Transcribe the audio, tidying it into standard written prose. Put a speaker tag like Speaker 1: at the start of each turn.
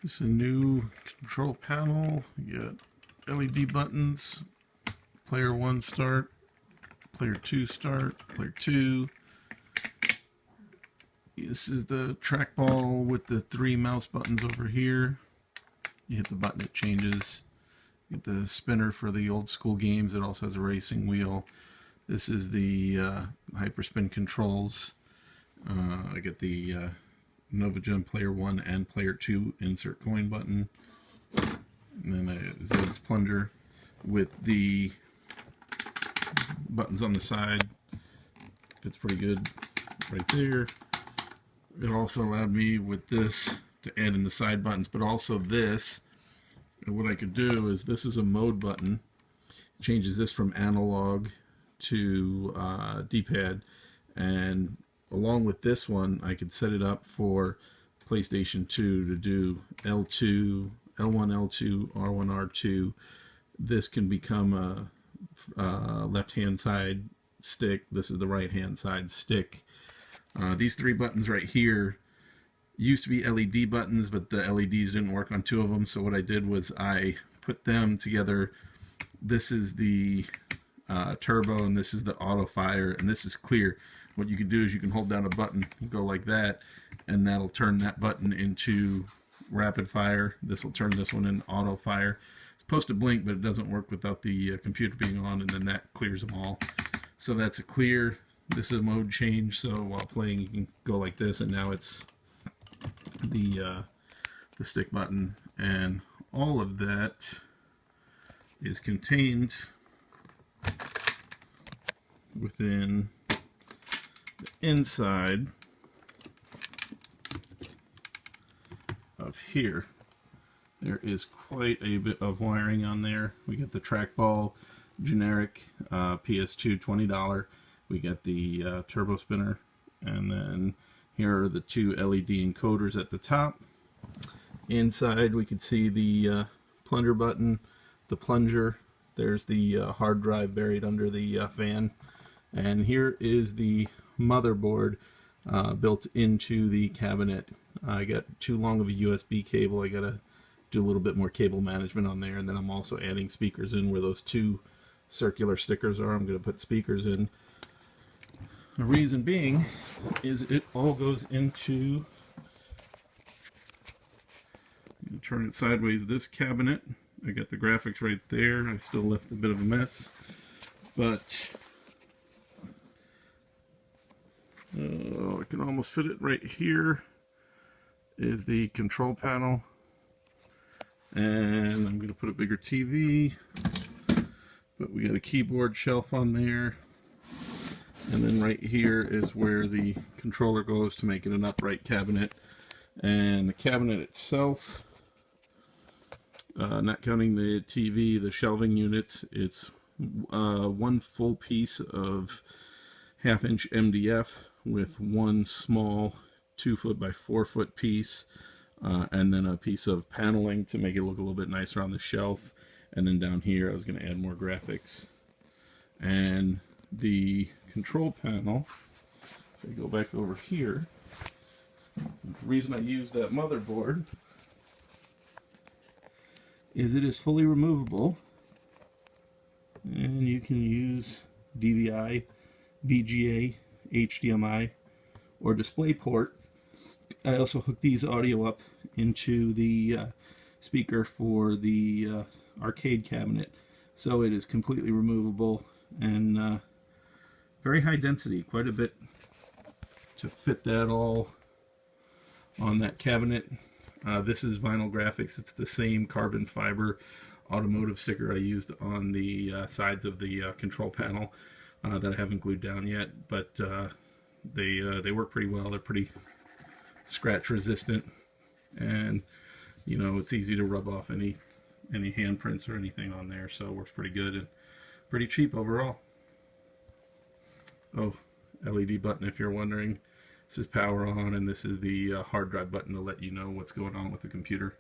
Speaker 1: This is a new control panel. You got LED buttons, player 1 start, player 2 start, player 2. This is the trackball with the 3 mouse buttons over here. You hit the button, it changes. You get the spinner for the old school games. It also has a racing wheel. This is the hyperspin controls. I get the NovaGen player 1 and player 2 insert coin button. And then a Zed's plunger with the buttons on the side. Fits pretty good right there. It also allowed me with this to add in the side buttons, but also this. And what I could do is, this is a mode button. It changes this from analog to D-pad, and along with this one I could set it up for PlayStation 2 to do L2, L1, L2, R1, R2. This can become a left hand side stick. This is the right hand side stick. These 3 buttons right here used to be LED buttons, but the LEDs didn't work on 2 of them, so what I did was I put them together. This is the turbo, and this is the auto fire, and this is clear. What you can do is you can hold down a button, go like that, and that'll turn that button into rapid fire. This will turn this one into auto fire. It's supposed to blink, but it doesn't work without the computer being on, and then that clears them all. So that's a clear. This is a mode change, so while playing you can go like this, and now it's the stick button, and all of that is contained within the inside of here. There is quite a bit of wiring on there. We get the trackball generic PS2 $20. We get the turbo spinner, and then here are the 2 LED encoders at the top. Inside we can see the plunger button, the plunger. There's the hard drive buried under the fan. And here is the motherboard built into the cabinet. I got too long of a USB cable. I gotta do a little bit more cable management on there, and then I'm also adding speakers in where those 2 circular stickers are. I'm gonna put speakers in. The reason being is it all goes into, you turn it sideways, this cabinet. I got the graphics right there. I still left a bit of a mess, but I can almost fit it right here. Is the control panel, and I'm going to put a bigger TV, but we got a keyboard shelf on there. And then right here is where the controller goes to make it an upright cabinet. And the cabinet itself, not counting the TV, the shelving units, it's 1 full piece of 1/2 inch MDF with 1 small 2 foot by 4 foot piece, and then a piece of paneling to make it look a little bit nicer on the shelf. And then down here I was going to add more graphics. And the control panel, if I go back over here, the reason I use that motherboard is it is fully removable, and you can use DVI, VGA, HDMI, or DisplayPort. I also hook these audio up into the speaker for the arcade cabinet, so it is completely removable, and very high density, quite a bit to fit that all on that cabinet. This is vinyl graphics. It's the same carbon fiber automotive sticker I used on the sides of the control panel that I haven't glued down yet, but they work pretty well. They're pretty scratch resistant, and you know, it's easy to rub off any handprints or anything on there, so it works pretty good and pretty cheap overall. Oh, LED button if you're wondering. This is power on, and this is the hard drive button to let you know what's going on with the computer.